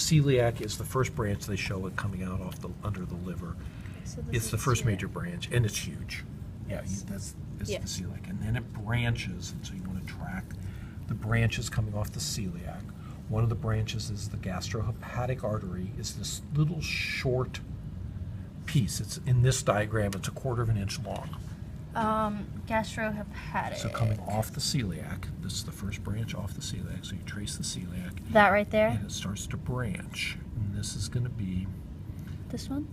celiac is the first branch they show it coming out off under the liver. So It's the first major branch, and it's huge. Yeah, Yes. that's Yes. the celiac. And then it branches, and so you want to track the branches coming off the celiac. One of the branches is the gastrohepatic artery. It's this little short piece. It's in this diagram, it's 1/4 of an inch long. Gastrohepatic. So coming off the celiac, this is the first branch off the celiac, so you trace the celiac. That right there? And it starts to branch. And this is going to be, This one?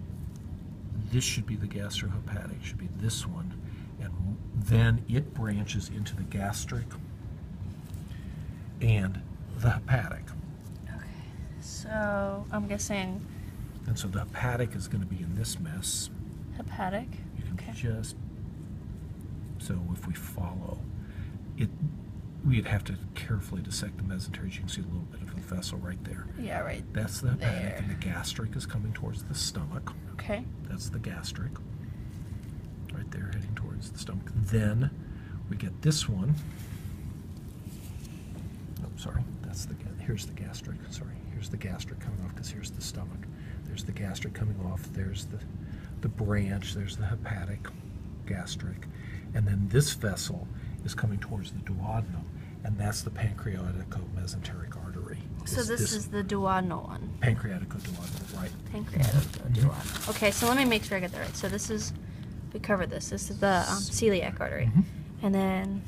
this should be the gastrohepatic, should be this one. And then it branches into the gastric and the hepatic. Okay. So I'm guessing And so the hepatic is going to be in this mess. hepatic. You can Okay. just, so if we follow it, we'd have to carefully dissect the mesenteries. You can see a little bit of the vessel right there. Yeah, right. That's the hepatic, There. and the gastric is coming towards the stomach. Okay. That's the gastric. Right there, heading towards the stomach. Then we get this one. Oh, sorry. Here's the gastric. Sorry. Here's the gastric coming off because here's the stomach. There's the gastric coming off. There's the branch. There's the hepatic, gastric. And then this vessel is coming towards the duodenum, and that's the pancreatico-mesenteric artery. So this is the duodenal one. Pancreatico-duodenal, right. Pancreatico-duodenal. Okay, so let me make sure I get that right. So this is, we covered this. This is the celiac artery. Mhm. And then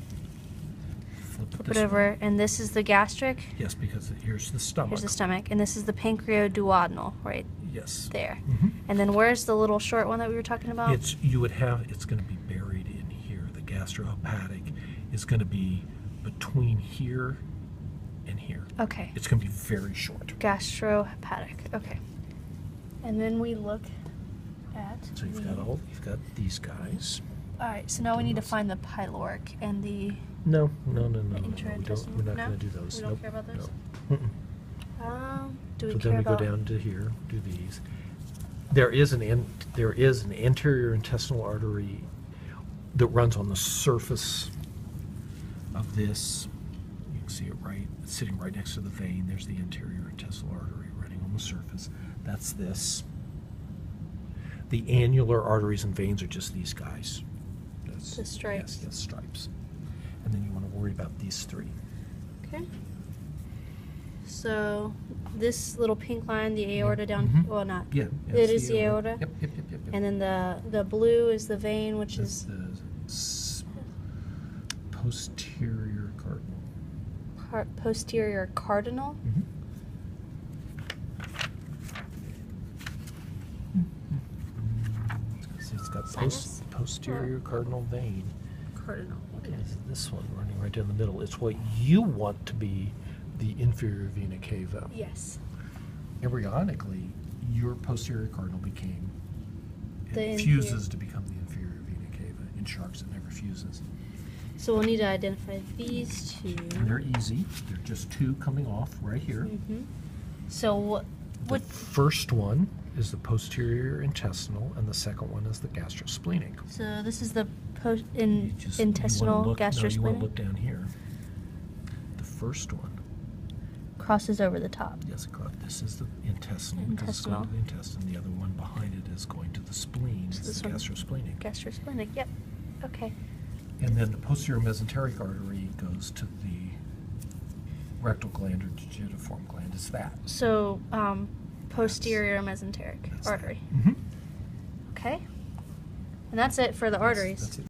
flip it this over, way. and this is the gastric. Yes, because here's the stomach. Here's the stomach, and this is the pancreoduodenal, right Yes. there. Mhm. And then where's the little short one that we were talking about? It's going to be buried in here. The gastrohepatic is going to be between here and here. Okay. It's going to be very short. Gastrohepatic. Okay. And then we look at. So you've got these guys. All right. So now we need to find the pyloric and the. No. The We're intraintestinal? not No? going to do those. We don't Nope. care about those? No. Mm-mm. Do we So care then we about? go down to here, do these. There is an anterior intestinal artery that runs on the surface of this. You can see it right, it's sitting right next to the vein. There's the anterior intestinal artery running on the surface. That's this. The annular arteries and veins are just these guys. That's, The stripes. Yes, stripes. And then you want to worry about these three. Okay. So this little pink line, the aorta down. Mhm. Well, not. Yeah. It is the aorta. Yep. And then the blue is the vein, which That's is the posterior cardinal. posterior cardinal. See, it's got Sinus? posterior cardinal vein. Cardinal. Okay. It's this one running right down the middle. It's what you want to be the inferior vena cava. Yes. Embryonically, your posterior cardinal became, The it fuses to become the inferior vena cava. In sharks, it never fuses. So we'll need to identify these two. And they're easy. They're just two coming off right here. So The what? first one is the posterior intestinal, and the second one is the gastrosplenic. So this is the You just- you wanna intestinal look- No, you want to gastrosplenic. look down here. The first one. Crosses over the top. Yes, this is the intestinal because it's going to the intestine. The other one behind it is going to the spleen. So It's this the one- gastrosplenic. Gastrosplenic. Yep. Okay. And then the posterior mesenteric artery goes to the rectal gland or digitiform gland. It's that. So posterior mesenteric That's artery. That. Okay. And that's it for the arteries. That's it.